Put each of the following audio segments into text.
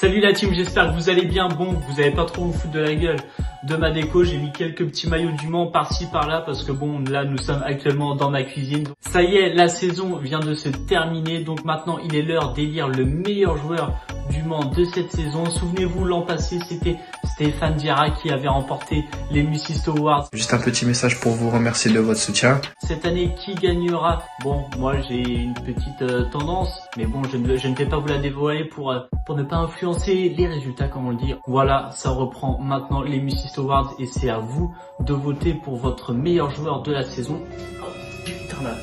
Salut la team, j'espère que vous allez bien. Bon, vous avez pas trop vous foutre de la gueule de ma déco. J'ai mis quelques petits maillots du Mans par-ci par-là parce que bon, là nous sommes actuellement dans ma cuisine. Ça y est, la saison vient de se terminer. Donc maintenant, il est l'heure d'élire le meilleur joueur du Mans de cette saison. Souvenez-vous, l'an passé, c'était Stéphane Diarra qui avait remporté les Musist Awards. Juste un petit message pour vous remercier de votre soutien. Cette année, qui gagnera? Bon, moi j'ai une petite tendance, mais bon, je ne vais pas vous la dévoiler pour ne pas influencer les résultats, comme on le dit. Voilà, ça reprend maintenant les Musist Awards et c'est à vous de voter pour votre meilleur joueur de la saison. Oh, putain là.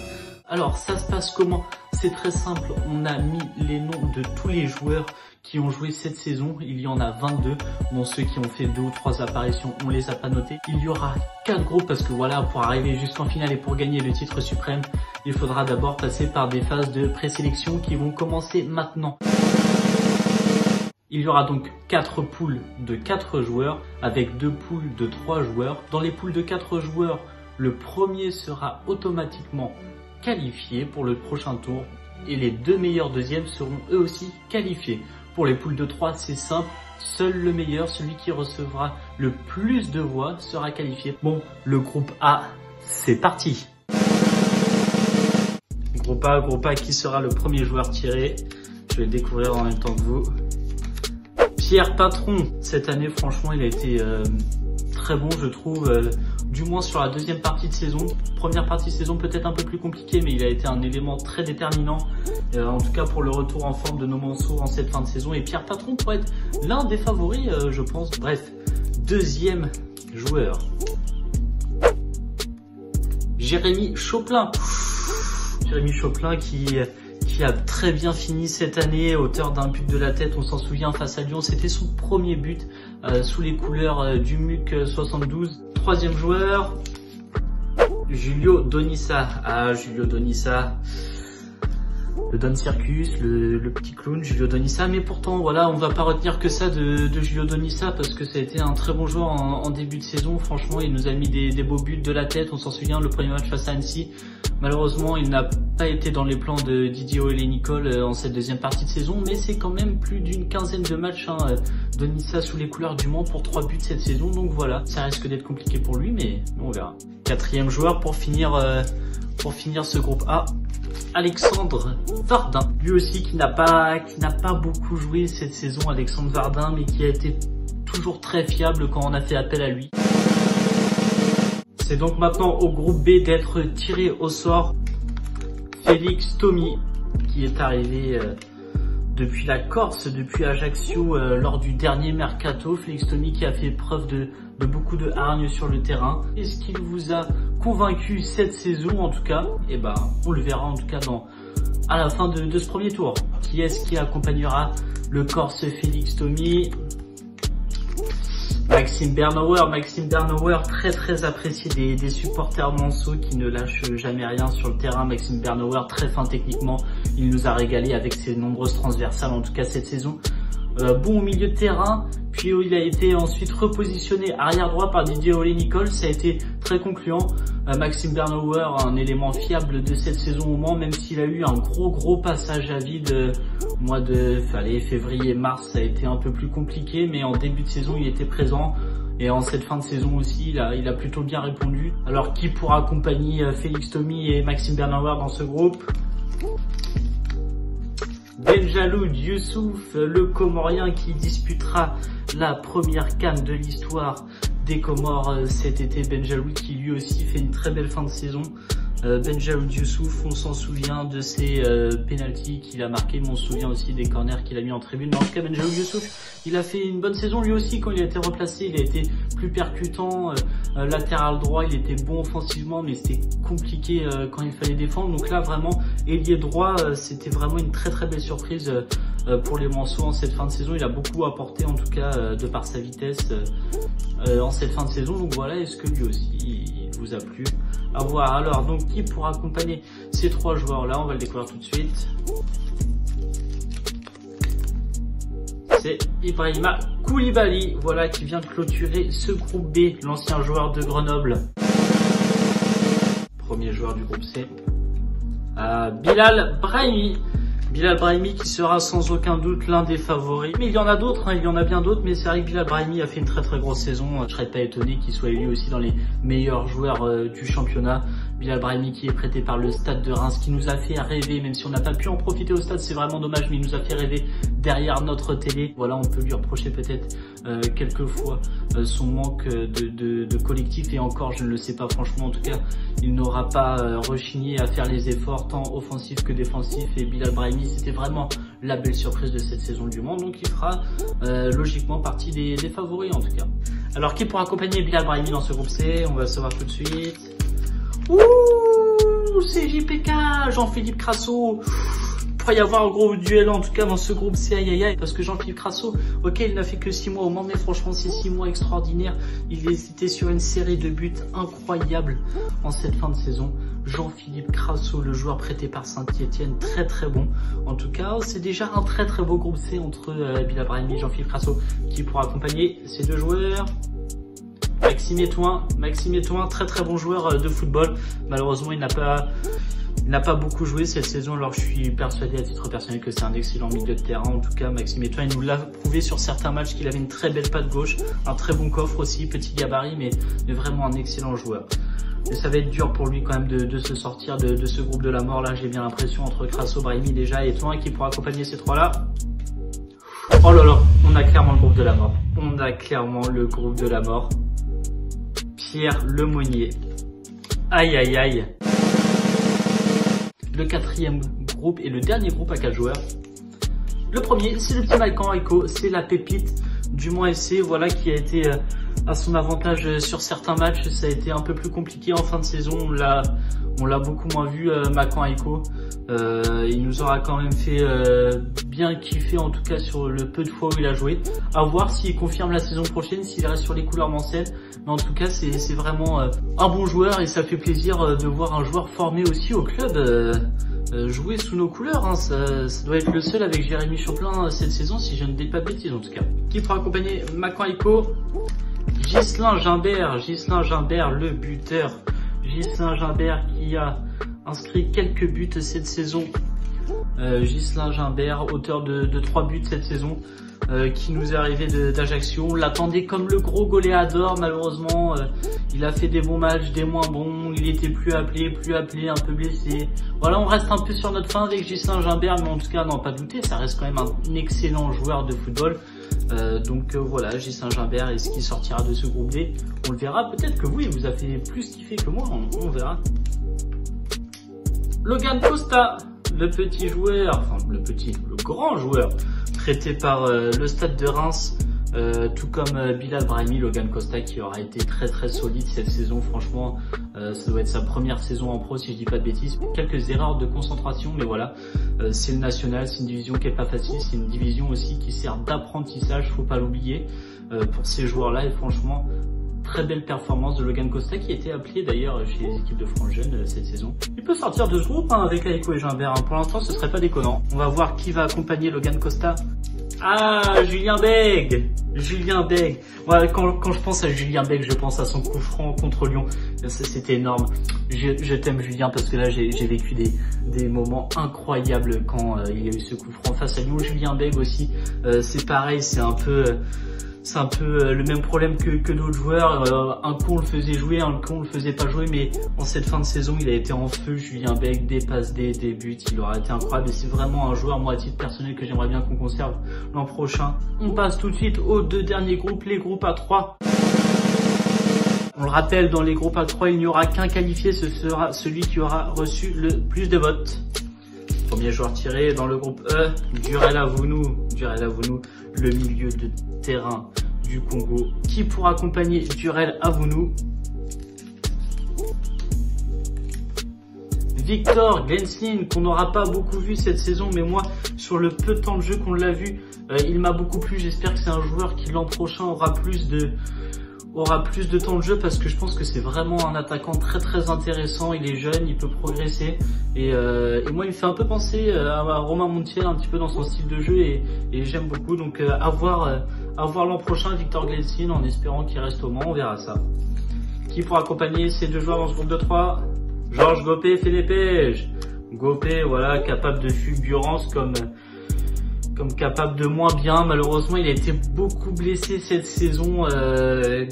Alors, ça se passe comment? C'est très simple, on a mis les noms de tous les joueurs qui ont joué cette saison. Il y en a 22. Bon, ceux qui ont fait 2 ou 3 apparitions, on les a pas notés. Il y aura 4 groupes parce que voilà, pour arriver jusqu'en finale et pour gagner le titre suprême, il faudra d'abord passer par des phases de présélection qui vont commencer maintenant. Il y aura donc 4 poules de 4 joueurs avec 2 poules de 3 joueurs. Dans les poules de 4 joueurs, le premier sera automatiquement qualifié pour le prochain tour et les 2 meilleurs deuxièmes seront eux aussi qualifiés. Pour les poules de 3, c'est simple, seul le meilleur, celui qui recevra le plus de voix sera qualifié. Bon, le groupe A, c'est parti. Groupe A, qui sera le premier joueur tiré? Je vais le découvrir en même temps que vous. Pierre Patron, cette année franchement il a été très bon je trouve, du moins sur la deuxième partie de saison. Première partie de saison peut-être un peu plus compliquée, mais il a été un élément très déterminant, en tout cas pour le retour en forme de Nomanceau en cette fin de saison. Et Pierre Patron pourrait être l'un des favoris je pense. Bref, deuxième joueur, Jérémy Choplin. Jérémy Choplin qui a très bien fini cette année, auteur d'un but de la tête, on s'en souvient, face à Lyon. C'était son premier but sous les couleurs du MUC 72. Troisième joueur, Julio Donissa. Ah, Julio Donissa, le Don Circus, le petit clown, Julio Donissa. Mais pourtant, voilà, on va pas retenir que ça de Julio Donissa parce que ça a été un très bon joueur en début de saison. Franchement, il nous a mis des beaux buts de la tête. On s'en souvient, le premier match face à Annecy. Malheureusement, il n'a pas été dans les plans de Didier Oelénicole en cette deuxième partie de saison, mais c'est quand même plus d'une quinzaine de matchs Donissa sous les couleurs du Mans pour 3 buts cette saison. Donc voilà, ça risque d'être compliqué pour lui, mais on verra. Quatrième joueur pour finir ce groupe A, Alexandre Vardin. Lui aussi qui n'a pas beaucoup joué cette saison, Alexandre Vardin, mais qui a été toujours très fiable quand on a fait appel à lui. C'est donc maintenant au groupe B d'être tiré au sort Félix Thomy, qui est arrivé depuis la Corse, depuis Ajaccio lors du dernier mercato. Félix Thomy qui a fait preuve de beaucoup de hargne sur le terrain. Est-ce qu'il vous a convaincu cette saison en tout cas? Eh ben, on le verra en tout cas à la fin de ce premier tour. Qui est-ce qui accompagnera le Corse Félix Thomy? Maxime Bernauer, très apprécié des supporters manceaux qui ne lâchent jamais rien sur le terrain. Maxime Bernauer, très fin techniquement, il nous a régalé avec ses nombreuses transversales, en tout cas cette saison. Bon au milieu de terrain, puis il a été ensuite repositionné arrière droit par Didier Oelénicole, ça a été très concluant. Maxime Bernauer, un élément fiable de cette saison au Mans, même s'il a eu un gros passage à vide mois de février-mars, ça a été un peu plus compliqué, mais en début de saison il était présent. Et en cette fin de saison aussi, il a plutôt bien répondu. Alors qui pourra accompagner Félix Thomy et Maxime Bernauer dans ce groupe? Benjaloud Youssouf, le Comorien qui disputera la première CAN de l'histoire des Comores cet été. Benjaloud qui lui aussi fait une très belle fin de saison. Benjaloud Youssouf, on s'en souvient de ses pénaltys qu'il a marqués, mais on se souvient aussi des corners qu'il a mis en tribune. Mais en tout cas, Benjaloud Youssouf, il a fait une bonne saison lui aussi quand il a été replacé. Il a été plus percutant, latéral droit, il était bon offensivement, mais c'était compliqué quand il fallait défendre. Donc là, vraiment, ailier droit, c'était vraiment une très belle surprise pour les Manceaux en cette fin de saison. Il a beaucoup apporté, en tout cas, de par sa vitesse en cette fin de saison. Donc voilà, est-ce que lui aussi, il vous a plu? À voir. Alors, donc, qui pourra accompagner ces 3 joueurs-là? On va le découvrir tout de suite. C'est Ibrahima Koulibaly, voilà, qui vient de clôturer ce groupe B, l'ancien joueur de Grenoble. Premier joueur du groupe C. Bilal Brahimi, Bilal Brahimi qui sera sans aucun doute l'un des favoris. Mais il y en a d'autres, hein, il y en a bien d'autres, mais c'est vrai que Bilal Brahimi a fait une très très grosse saison. Je serais pas étonné qu'il soit élu aussi dans les meilleurs joueurs du championnat. Bilal Brahimi qui est prêté par le Stade de Reims, qui nous a fait rêver, même si on n'a pas pu en profiter au stade, c'est vraiment dommage, mais il nous a fait rêver derrière notre télé. Voilà, on peut lui reprocher peut-être quelquefois son manque de collectif, et encore je ne le sais pas franchement. En tout cas, il n'aura pas rechigné à faire les efforts tant offensifs que défensifs, et Bilal Brahimi c'était vraiment la belle surprise de cette saison du Monde, donc il fera logiquement partie des favoris en tout cas. Alors qui pourra accompagner Bilal Brahimi dans ce groupe C? On va le savoir tout de suite. Ouh, c'est JPK, Jean-Philippe Crasso. Il pourrait y avoir un gros duel en tout cas dans ce groupe C, aïe aïe aïe, parce que Jean-Philippe Crasso, ok, il n'a fait que 6 mois au Mans, mais franchement c'est 6 mois extraordinaires. Il était sur une série de buts incroyables en cette fin de saison. Jean-Philippe Crasso, le joueur prêté par Saint-Etienne, très très bon. En tout cas, c'est déjà un très très beau groupe C entre Bilal Brahimi et Jean-Philippe Crasso, qui pourra accompagner ces deux joueurs. Maxime Etouin, très très bon joueur de football. Malheureusement, il n'a pas beaucoup joué cette saison, alors je suis persuadé à titre personnel que c'est un excellent milieu de terrain. En tout cas, Maxime Etouin, il nous l'a prouvé sur certains matchs qu'il avait une très belle patte gauche, un très bon coffre aussi, petit gabarit, mais vraiment un excellent joueur. Et ça va être dur pour lui quand même de se sortir de ce groupe de la mort là, j'ai bien l'impression, entre Crasso, Brahimi déjà et Etouin qui pourra accompagner ces trois là. Oh là là, on a clairement le groupe de la mort. On a clairement le groupe de la mort. Pierre Lemonnier. Aïe aïe aïe. Le quatrième groupe et le dernier groupe à 4 joueurs. Le premier, c'est le petit Makan Aiko, c'est la pépite du Mans FC, voilà, qui a été à son avantage sur certains matchs. Ça a été un peu plus compliqué en fin de saison, on l'a beaucoup moins vu, Makan Aiko. Il nous aura quand même fait bien kiffer, en tout cas sur le peu de fois où il a joué. À voir s'il confirme la saison prochaine, s'il reste sur les couleurs mancelles. Mais en tout cas, c'est vraiment un bon joueur, et ça fait plaisir de voir un joueur formé aussi au club jouer sous nos couleurs. Hein. Ça doit être le seul avec Jérémy Choplin cette saison, si je ne dis pas de bêtises en tout cas. Qui pourra accompagner Makan Aiko? Ghislain Gimbert, le buteur. Ghislain Gimbert qui a inscrit quelques buts cette saison. Ghislain Gimbert, auteur de 3 buts cette saison, qui nous est arrivé d'Ajaccio. On l'attendait comme le gros goléador, malheureusement il a fait des bons matchs, des moins bons, il était plus appelé, un peu blessé. Voilà, on reste un peu sur notre fin avec Ghislain Gimbert, mais en tout cas, non, pas douter, ça reste quand même un excellent joueur de football. Donc voilà, Ghislain Gimbert, est-ce qu'il sortira de ce groupe D? On le verra, peut-être que vous, il vous a fait plus kiffer que moi, on verra. Logan Costa, le petit joueur, enfin le grand joueur, prêté par le Stade de Reims, tout comme Bilal Brahimi. Logan Costa qui aura été très très solide cette saison, franchement, ça doit être sa première saison en pro si je dis pas de bêtises. Quelques erreurs de concentration, mais voilà, c'est le national, c'est une division qui est pas facile, c'est une division aussi qui sert d'apprentissage, faut pas l'oublier, pour ces joueurs là, et franchement, très belle performance de Logan Costa qui était appelé d'ailleurs chez les équipes de France jeunes cette saison. Il peut sortir de ce groupe avec Aiko et Gimbert, hein. Pour l'instant ce serait pas déconnant. On va voir qui va accompagner Logan Costa. Ah, Julien Bègue. Ouais, quand je pense à Julien Bègue, je pense à son coup franc contre Lyon. C'était énorme. Je t'aime Julien, parce que là j'ai vécu des moments incroyables quand il y a eu ce coup franc face à Lyon. Julien Bègue aussi, c'est pareil, c'est un peu le même problème que d'autres joueurs. Un coup on le faisait jouer, un coup on le faisait pas jouer, mais en cette fin de saison il a été en feu. Julien Bègue, des passes, des buts, il aura été incroyable, et c'est vraiment un joueur, moi à titre personnel, que j'aimerais bien qu'on conserve l'an prochain. On passe tout de suite aux deux derniers groupes, les groupes A3. On le rappelle, dans les groupes A3 il n'y aura qu'un qualifié, ce sera celui qui aura reçu le plus de votes. Premier joueur tiré dans le groupe E, Durel Avounou, le milieu de terrain du Congo. Qui pourra accompagner Durel Avounou? Victor Glenslin, qu'on n'aura pas beaucoup vu cette saison, mais moi, sur le peu de temps de jeu qu'on l'a vu, il m'a beaucoup plu. J'espère que c'est un joueur qui l'an prochain aura plus de temps de jeu, parce que je pense que c'est vraiment un attaquant très très intéressant. Il est jeune, il peut progresser, et moi il me fait un peu penser à Romain Montiel un petit peu dans son style de jeu, et j'aime beaucoup. Donc à voir l'an prochain Victor Glenslin, en espérant qu'il reste au Mans, on verra ça. Qui pourra accompagner ces deux joueurs dans ce groupe de 3? Georges Gopé fait des pêches. Gopé, voilà, capable de fulgurance comme capable de moins bien. Malheureusement, il a été beaucoup blessé cette saison,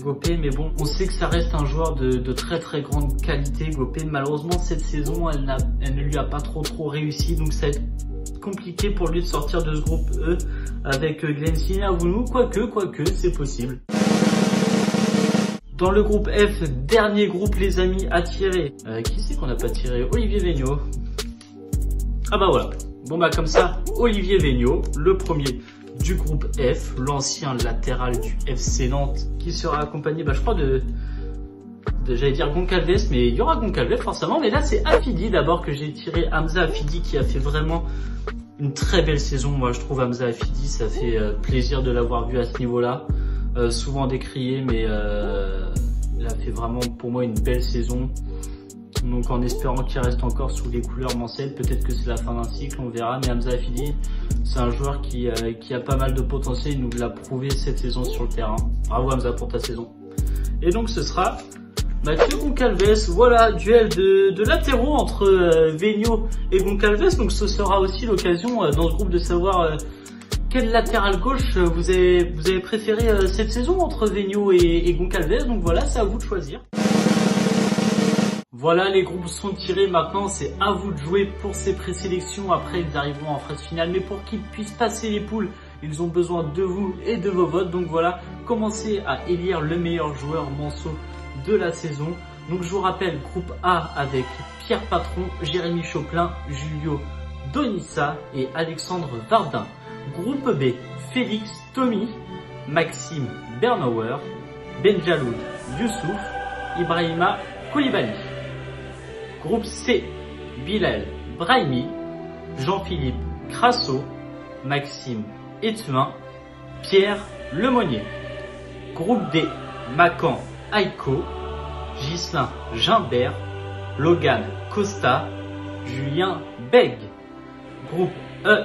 Gopé, mais bon, on sait que ça reste un joueur de très très grande qualité, Gopé. Malheureusement, cette saison, elle ne lui a pas trop réussi, donc ça va être compliqué pour lui de sortir de ce groupe E avec Glensin et Avounou, quoique, c'est possible. Dans le groupe F, dernier groupe les amis à tirer. Qui c'est qu'on n'a pas tiré? Olivier Végnot. Ah bah voilà. Bon bah comme ça, Olivier Végnot, le premier du groupe F, l'ancien latéral du FC Nantes, qui sera accompagné, je crois j'allais dire Goncalves, mais il y aura Goncalves forcément, mais là c'est Afidi d'abord que j'ai tiré, Hamza Afidi qui a fait vraiment une très belle saison. Moi je trouve Hamza Afidi, ça fait plaisir de l'avoir vu à ce niveau-là, souvent décrié, mais il a fait vraiment pour moi une belle saison. Donc en espérant qu'il reste encore sous les couleurs mancelles, peut-être que c'est la fin d'un cycle, on verra. Mais Hamza Afidi, c'est un joueur qui a pas mal de potentiel, il nous l'a prouvé cette saison sur le terrain. Bravo Hamza pour ta saison. Et donc ce sera Mathieu Goncalves, voilà, duel de latéraux entre Végnot et Goncalves. Donc ce sera aussi l'occasion dans ce groupe de savoir quel latéral gauche vous avez préféré cette saison entre Végnot et Goncalves. Donc voilà, c'est à vous de choisir. Voilà, les groupes sont tirés, maintenant c'est à vous de jouer pour ces présélections. Après ils arriveront en phase finale, mais pour qu'ils puissent passer les poules, ils ont besoin de vous et de vos votes. Donc voilà, commencez à élire le meilleur joueur manceau de la saison. Donc je vous rappelle, groupe A avec Pierre Patron, Jérémy Choplin, Julio Donissa et Alexandre Vardin. Groupe B, Félix, Tommy, Maxime Bernauer, Benjaloud Youssouf, Ibrahima Koulibaly. Groupe C, Bilal Brahimi, Jean-Philippe Crasso, Maxime Etuin, Pierre Lemonnier. Groupe D, Macan Aiko, Ghislain Gimbert, Logan Costa, Julien Beg. Groupe E,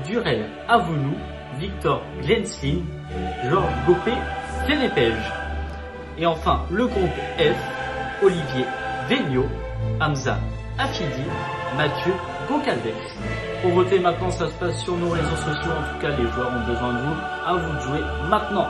Durel Avounou, Victor Glensin, Georges Gopé Sénépège. Et enfin le groupe F, Olivier Végnot, Hamza Afidi, Mathieu Goncalves. Pour voter maintenant, ça se passe sur nos réseaux sociaux. En tout cas, les joueurs ont besoin de vous. À vous de jouer maintenant.